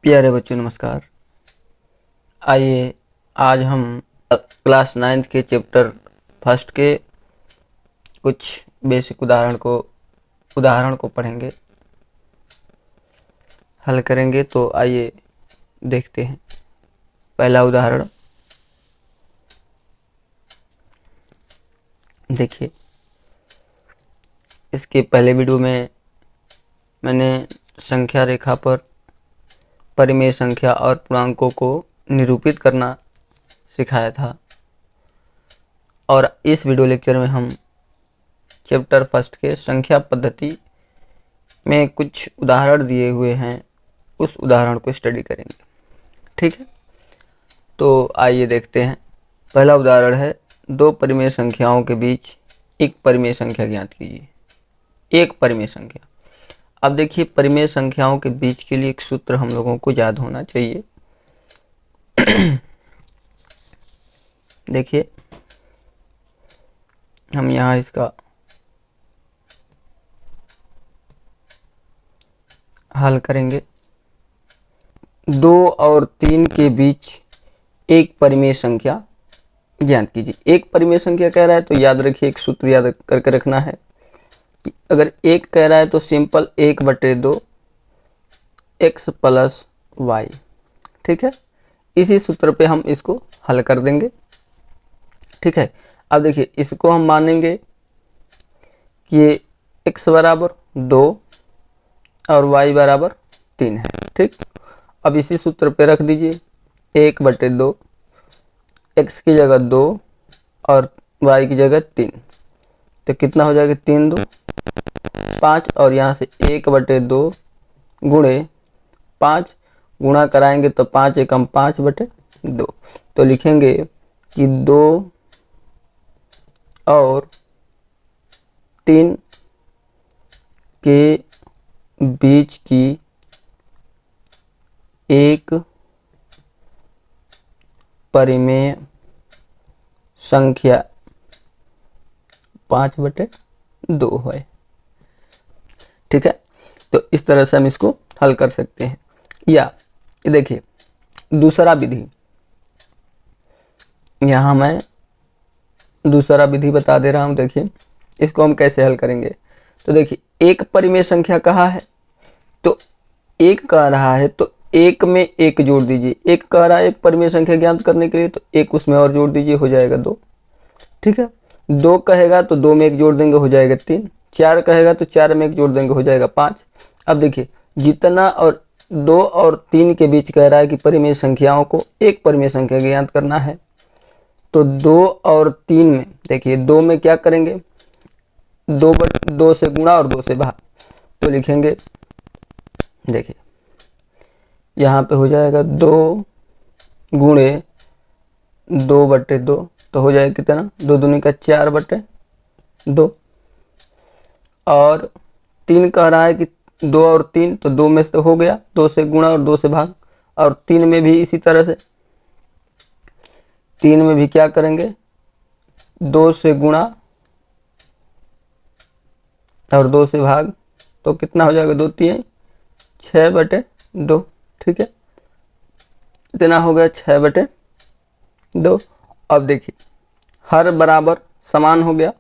प्यारे बच्चों नमस्कार। आइए आज हम क्लास 9th के चैप्टर फर्स्ट के कुछ बेसिक उदाहरण को पढ़ेंगे, हल करेंगे। तो आइए देखते हैं। पहला उदाहरण देखिए। इसके पहले वीडियो में मैंने संख्या रेखा पर परिमेय संख्या और पूर्णांकों को निरूपित करना सिखाया था, और इस वीडियो लेक्चर में हम चैप्टर फर्स्ट के संख्या पद्धति में कुछ उदाहरण दिए हुए हैं, उस उदाहरण को स्टडी करेंगे। ठीक है, तो आइए देखते हैं। पहला उदाहरण है, दो परिमेय संख्याओं के बीच एक परिमेय संख्या ज्ञात कीजिए। एक परिमेय संख्या। अब देखिए, परिमेय संख्याओं के बीच के लिए एक सूत्र हम लोगों को याद होना चाहिए। देखिए, हम यहाँ इसका हल करेंगे। 2 और 3 के बीच एक परिमेय संख्या ज्ञात कीजिए। एक परिमेय संख्या कह रहा है तो याद रखिए, एक सूत्र याद करके रखना है कि अगर एक कह रहा है तो सिंपल 1/2 x प्लस वाई। ठीक है, इसी सूत्र पे हम इसको हल कर देंगे। ठीक है, अब देखिए, इसको हम मानेंगे कि ये x बराबर 2 और y बराबर 3 है। ठीक, अब इसी सूत्र पे रख दीजिए 1/2, x की जगह 2 और y की जगह 3, तो कितना हो जाएगा? 3 2 5, और यहाँ से 1/2 गुणे 5 गुणा कराएंगे तो 5 एकम 5/2, तो लिखेंगे कि 2 और 3 के बीच की एक परिमेय संख्या 5/2 है। ठीक है, तो इस तरह से हम इसको हल कर सकते हैं। या देखिए, दूसरा विधि, यहाँ मैं दूसरा विधि बता दे रहा हूँ। देखिए, इसको हम कैसे हल करेंगे। तो देखिए, एक परिमेय संख्या कहा है तो एक कह रहा है तो एक में एक जोड़ दीजिए। एक कह रहा है एक परिमेय संख्या ज्ञात करने के लिए, तो एक उसमें और जोड़ दीजिए, हो जाएगा 2। ठीक है, 2 कहेगा तो 2 में एक जोड़ देंगे, हो जाएगा 3। 4 कहेगा तो 4 में एक जोड़ देंगे, हो जाएगा 5। अब देखिए, जितना और 2 और 3 के बीच कह रहा है कि परिमेय संख्याओं को एक परिमेय संख्या ज्ञात करना है, तो 2 और 3 में देखिए, 2 में क्या करेंगे? 2 से गुणा और 2 से भाग, तो लिखेंगे, देखिए यहाँ पे हो जाएगा 2 गुणे 2/2, तो हो जाएगा कितना? 2 दूनी का 4/2। और 3 कह रहा है कि 2 और 3, तो 2 में से हो गया, 2 से गुणा और 2 से भाग। और 3 में भी इसी तरह से, 3 में भी क्या करेंगे? 2 से गुणा और 2 से भाग, तो कितना हो जाएगा? 2 3 6/2। ठीक है, इतना हो गया 6/2। अब देखिए, हर बराबर समान हो गया,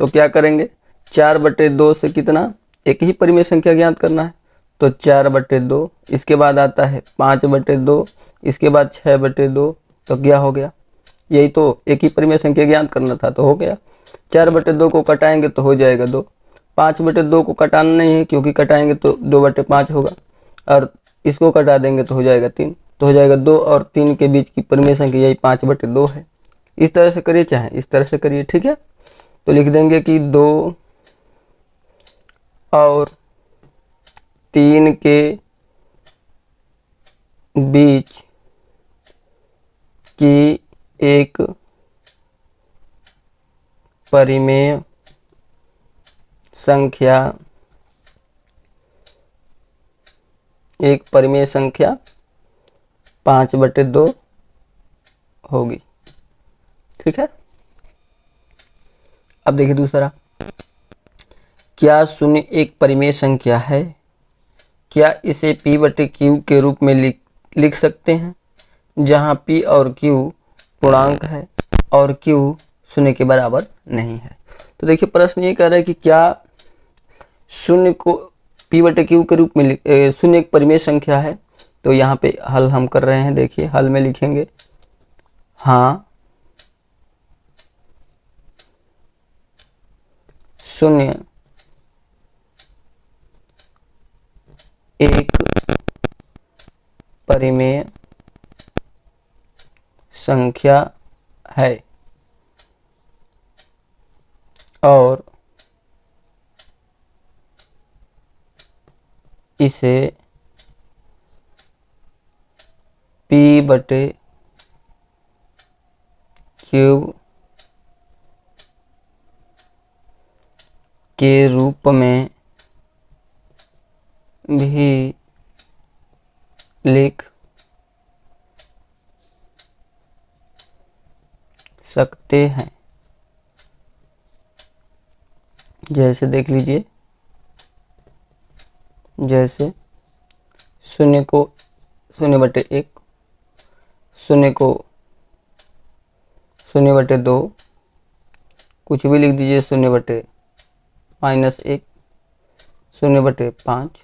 तो क्या करेंगे? 4/2 से कितना? एक ही परिमेय संख्या ज्ञात करना है, तो 4/2। इसके बाद आता है 5/2, इसके बाद 6/2, तो क्या हो गया? यही तो एक ही परिमेय संख्या ज्ञात करना था, तो हो गया। 4/2 को कटाएंगे तो हो जाएगा 2। 5/2 को कटाना नहीं है, क्योंकि कटाएंगे तो 2/5 होगा, और इसको कटा देंगे तो हो जाएगा 3। तो हो जाएगा 2 और 3 के बीच की परिमेय संख्या यही 5/2 है। इस तरह से करिए, चाहे इस तरह से करिए। ठीक है, तो लिख देंगे कि 2 और 3 के बीच की एक परिमेय संख्या 5/2 होगी। ठीक है, अब देखिए दूसरा, क्या शून्य एक परिमेय संख्या है? क्या इसे P बटे Q के रूप में लिख सकते हैं, जहां P और Q पूर्णांक है और Q शून्य के बराबर नहीं है। तो देखिए प्रश्न ये कह रहा है कि क्या शून्य को P बटे Q के रूप में शून्य एक परिमेय संख्या है। तो यहाँ पे हल हम कर रहे हैं। देखिए हल में लिखेंगे हाँ शून्य एक परिमेय संख्या है और इसे P बटे Q के रूप में भी लिख सकते हैं। जैसे देख लीजिए, जैसे शून्य को शून्य बटे एक, शून्य को शून्य बटे दो, कुछ भी लिख दीजिए, शून्य बटे माइनस एक, शून्य बटे पाँच,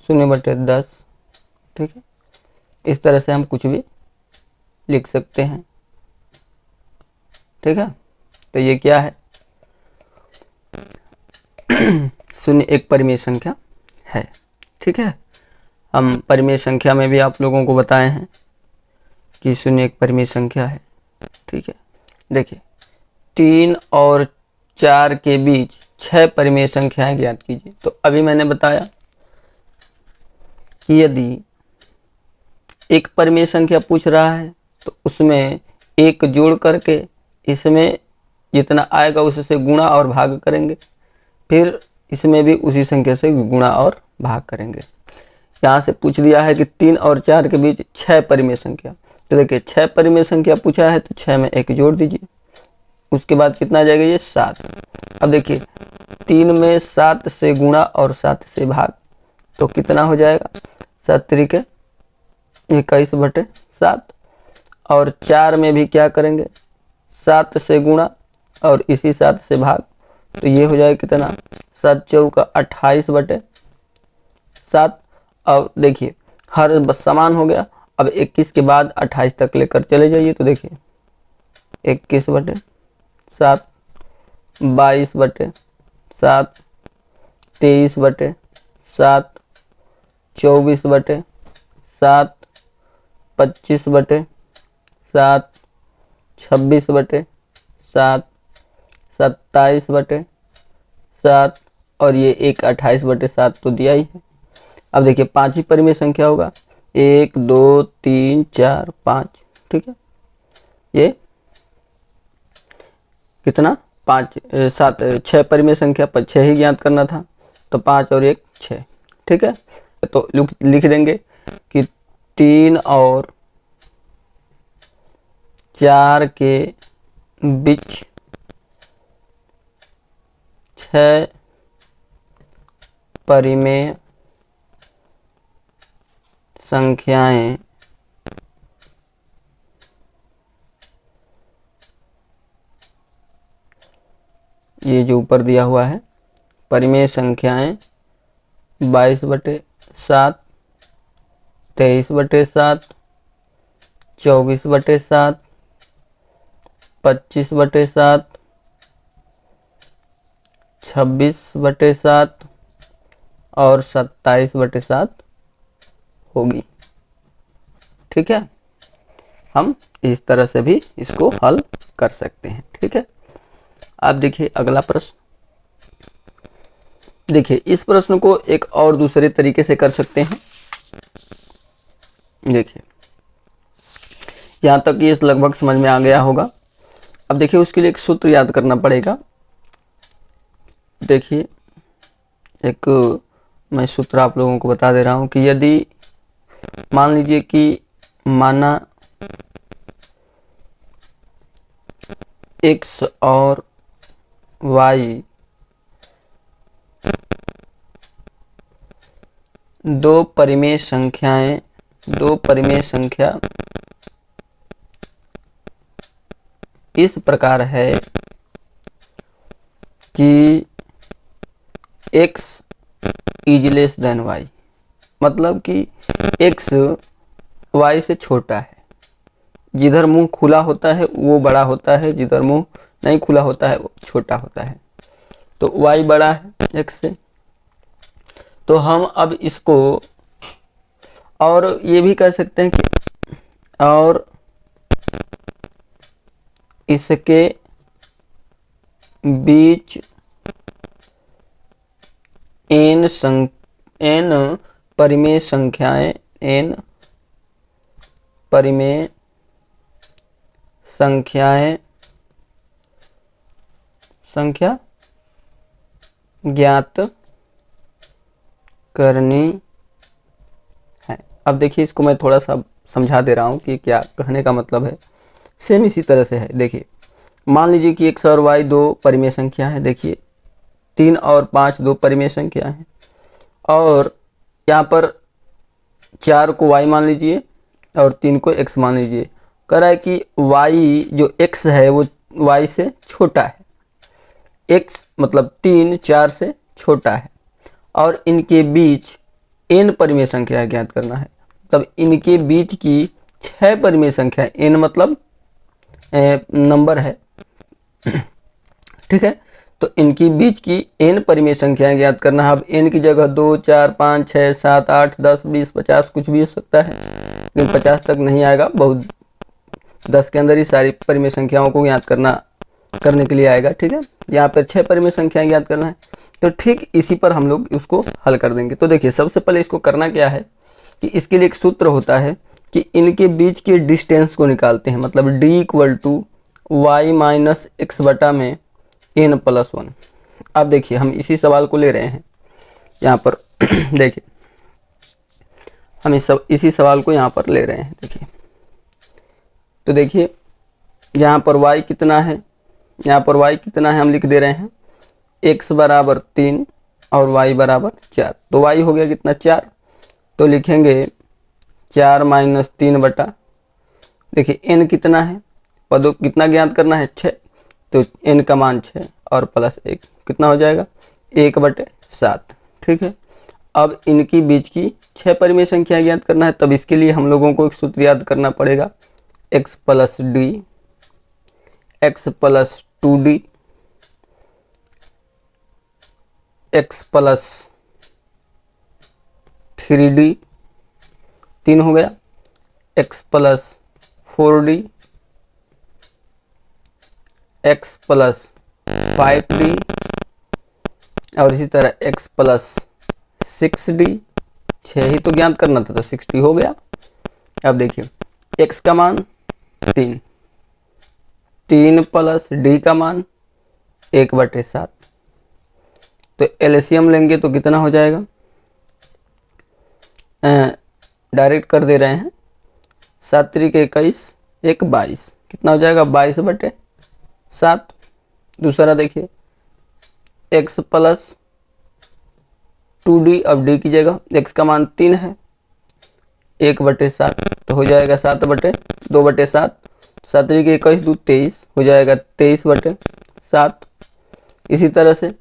शून्य बटे 10। ठीक है, इस तरह से हम कुछ भी लिख सकते हैं। ठीक है, तो ये क्या है, शून्य एक परिमेय संख्या है। ठीक है, हम परिमेय संख्या में भी आप लोगों को बताए हैं कि शून्य एक परिमेय संख्या है। ठीक है, देखिए 3 और 4 के बीच 6 परिमेय संख्याएं ज्ञात कीजिए। तो अभी मैंने बताया कि यदि एक परिमेय संख्या पूछ रहा है तो उसमें एक जोड़ करके इसमें जितना आएगा उससे गुणा और भाग करेंगे, फिर इसमें भी उसी संख्या से गुणा और भाग करेंगे। यहाँ से पूछ दिया है कि 3 और 4 के बीच 6 परिमेय संख्या। तो देखिए 6 परिमेय संख्या पूछा है तो 6 में एक जोड़ दीजिए, उसके बाद कितना आ जाएगा, ये 7। अब देखिए 3 में 7 से गुणा और 7 से भाग, तो कितना हो जाएगा, 7 त्रिके 21 बटे 7। और 4 में भी क्या करेंगे, 7 से गुणा और इसी 7 से भाग, तो ये हो जाएगा कितना, 7 चौका 28 बटे 7। अब देखिए हर बस समान हो गया। अब 21 के बाद 28 तक लेकर चले जाइए, तो देखिए 21 बटे 7, 22 बटे 7, 23 बटे 7, 24 बटे 7, 25 बटे 7, 26 बटे 7, 27 बटे 7 और ये एक 28 बटे 7 तो दिया ही है। अब देखिए 5 ही परिमेय संख्या होगा, 1 2 3 4 5। ठीक है, ये कितना, 5 7 6 परिमेय संख्या पर 6 ही ज्ञात करना था, तो 5 और 1 6। ठीक है, तो लिख देंगे कि 3 और 4 के बीच 6 परिमेय संख्याएं ये जो ऊपर दिया हुआ है, परिमेय संख्याएं 22 बटे 7, 23 बटे 7, 24 बटे 7, 25 बटे 7, 26 बटे 7 और 27 बटे 7 होगी। ठीक है, हम इस तरह से भी इसको हल कर सकते हैं। ठीक है, आप देखिए अगला प्रश्न। देखिए इस प्रश्न को एक और दूसरे तरीके से कर सकते हैं। देखिए यहाँ तक ये लगभग समझ में आ गया होगा। अब देखिए उसके लिए एक सूत्र याद करना पड़ेगा। देखिए एक मैं सूत्र आप लोगों को बता दे रहा हूँ कि यदि मान लीजिए कि माना x और y दो परिमेय संख्या इस प्रकार है कि x is less than y, मतलब कि x y से छोटा है। जिधर मुंह खुला होता है वो बड़ा होता है, जिधर मुंह नहीं खुला होता है वो छोटा होता है। तो y बड़ा है x से, तो हम अब इसको और ये भी कह सकते हैं कि और इसके बीच n परिमेय संख्याएं संख्या ज्ञात करनी है। अब देखिए, इसको मैं थोड़ा सा समझा दे रहा हूँ कि क्या कहने का मतलब है। सेम इसी तरह से है। देखिए, मान लीजिए कि x और y दो परिमेय संख्या है। देखिए 3 और 5 दो परिमेय संख्या है, और यहाँ पर 4 को y मान लीजिए और 3 को x मान लीजिए। कह रहा है कि y जो x है वो y से छोटा है। x मतलब 3 4 से छोटा है, और इनके बीच n परिमेय संख्या ज्ञात करना है। तब इनके बीच की 6 परिमेय संख्या, n मतलब नंबर है, ठीक है। तो इनकी बीच की n परिमेय संख्याएं ज्ञात करना है। अब n की जगह 2 4 5 6 7 8 10 20 50 कुछ भी हो सकता है, लेकिन 50 तक नहीं आएगा। बहुत 10 के अंदर ही सारी परिमेय संख्याओं को ज्ञात करने के लिए आएगा, ठीक है। यहाँ पर 6 परिमेय संख्याएं ज्ञात करना है। तो ठीक इसी पर हम लोग उसको हल कर देंगे। तो देखिए, सबसे पहले इसको करना क्या है कि इसके लिए एक सूत्र होता है कि इनके बीच के डिस्टेंस को निकालते हैं। मतलब d equal to Y minus X बटा में n+1। अब देखिए, हम इसी सवाल को ले रहे हैं यहाँ पर देखिए, हम इसी सवाल को यहाँ पर ले रहे हैं। देखिए, तो देखिए यहाँ पर y कितना है, यहाँ पर y कितना है हम लिख दे रहे हैं, x बराबर 3 और y बराबर 4। तो y हो गया कितना, 4। तो लिखेंगे 4 माइनस 3 बटा, देखिए n कितना है, पदों कितना ज्ञात करना है, 6। तो n का मान 6 और प्लस 1 कितना हो जाएगा, 1/7, ठीक है। अब इनकी बीच की 6 परिमेय संख्या ज्ञात करना है। तब इसके लिए हम लोगों को एक सूत्र याद करना पड़ेगा, x plus D, x plus 2d, x plus 3d, 3 हो गया, x plus 4d, x plus 5d, और इसी तरह x प्लस 6d। 6 ही तो ज्ञात करना था, तो 6d हो गया। अब देखिए, x का मान 3, 3 प्लस d का मान 1/7। तो एलसीएम लेंगे तो कितना हो जाएगा, डायरेक्ट कर दे रहे हैं, 7 3 के 21, 1 22, कितना हो जाएगा, 22/7। दूसरा देखिए, x प्लस 2d, अब d की जगह x का मान 3 है, 1/7, तो हो जाएगा 7/2/7। 7 3 के 21 2 23, हो जाएगा 23/7। इसी तरह से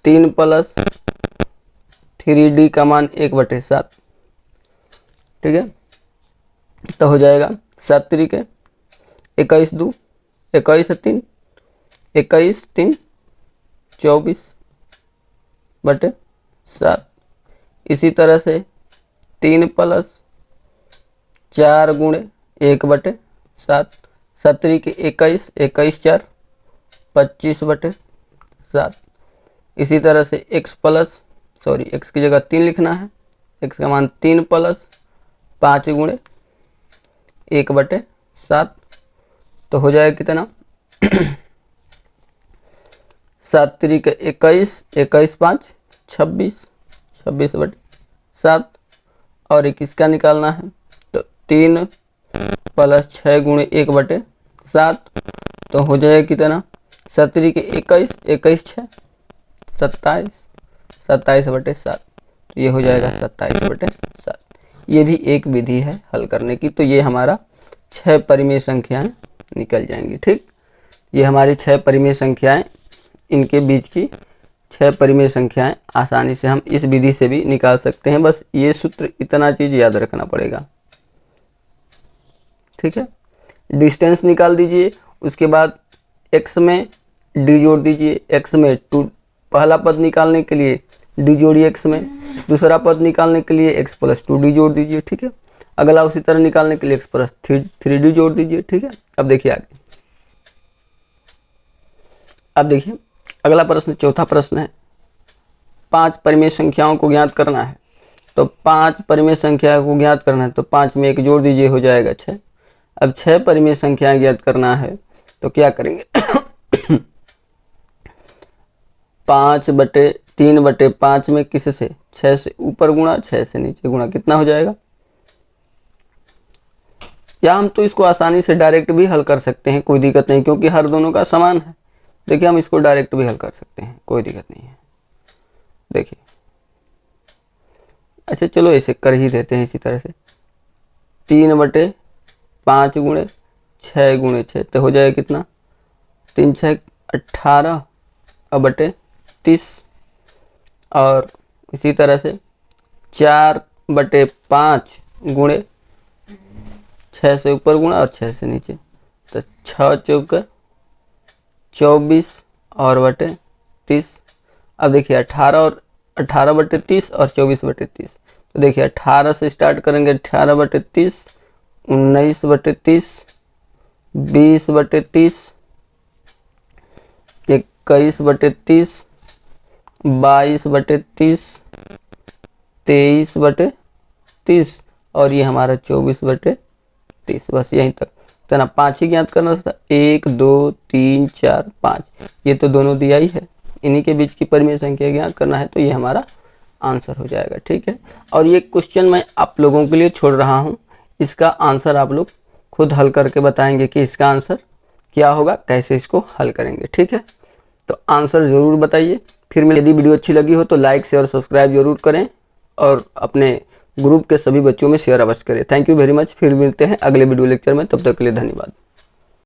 3 प्लस 3d का मान 1/7, ठीक है। तो हो जाएगा 7 3 के 21 2 21 3 21 3 24/7। इसी तरह से 3 प्लस 4 गुणे 1/7, 7 3 के 21 21 4 25/7। इसी तरह से x की जगह 3 लिखना है, x का मान 3 प्लस 5 गुणे 1/7, तो हो जाएगा कितना 7 3 के 21 21 5 26 26/7, और 21 का निकालना है, तो 3 प्लस 6 गुणे 1/7, तो हो जाएगा कितना 7 3 के 21 21 6 27 27/7। तो ये हो जाएगा 27/7। ये भी एक विधि है हल करने की। तो ये हमारा 6 परिमेय संख्याएं निकल जाएंगी। ठीक, ये हमारी 6 परिमेय संख्याएं, इनके बीच की 6 परिमेय संख्याएं आसानी से हम इस विधि से भी निकाल सकते हैं। बस ये सूत्र, इतना चीज़ याद रखना पड़ेगा। ठीक है, डिस्टेंस निकाल दीजिए, उसके बाद x में d जोड़ दीजिए। x में 2, पहला पद निकालने के लिए d जोड़िए x में, दूसरा पद निकालने के लिए x + 2d जोड़ दीजिए। ठीक है, अगला उसी तरह निकालने के लिए x + 3d जोड़ दीजिए। ठीक है, अब देखिए आगे। अब देखिए अगला प्रश्न, चौथा प्रश्न है, 5 परिमेय संख्याओं को ज्ञात करना है। तो 5 परिमेय संख्या को ज्ञात करना है तो 5 में 1 जोड़ दीजिए, हो जाएगा 6। अब 6 परिमेय संख्याएं ज्ञात करना है तो क्या करेंगे 5/3/5 में किस से, 6 से ऊपर गुणा 6 से नीचे गुणा, कितना हो जाएगा। या हम तो इसको आसानी से डायरेक्ट भी हल कर सकते हैं, कोई दिक्कत नहीं, क्योंकि हर दोनों का समान है। देखिए हम इसको डायरेक्ट भी हल कर सकते हैं, कोई दिक्कत नहीं है। देखिए अच्छा चलो ऐसे कर ही देते हैं इसी तरह से, 3/5 गुणे 6 गुणे 6 तो हो जाएगा कितना, 3 6 18 बटे 30। और इसी तरह से 4/5 गुणे 6 से ऊपर गुणा और 6 से नीचे, तो 6 चौक 24 और बटे 30। अब देखिए 18/30 और 24/30, तो देखिए 18 से स्टार्ट करेंगे, 18/30, 19/30, 20/30, 21/30, 22/30, 23/30 और ये हमारा 24/30। बस यहीं तक तो ना, 5 ही ज्ञात करना था, 1 2 3 4 5, ये तो दोनों दिया ही है। इन्हीं के बीच की परिमेय संख्या ज्ञात करना है, तो ये हमारा आंसर हो जाएगा। ठीक है, और ये क्वेश्चन मैं आप लोगों के लिए छोड़ रहा हूँ, इसका आंसर आप लोग खुद हल करके बताएंगे कि इसका आंसर क्या होगा, कैसे इसको हल करेंगे। ठीक है, तो आंसर ज़रूर बताइए। फिर यदि वीडियो अच्छी लगी हो तो लाइक शेयर सब्सक्राइब जरूर करें और अपने ग्रुप के सभी बच्चों में शेयर अवश्य करें। Thank you very much. फिर मिलते हैं अगले वीडियो लेक्चर में, तब तक के लिए धन्यवाद।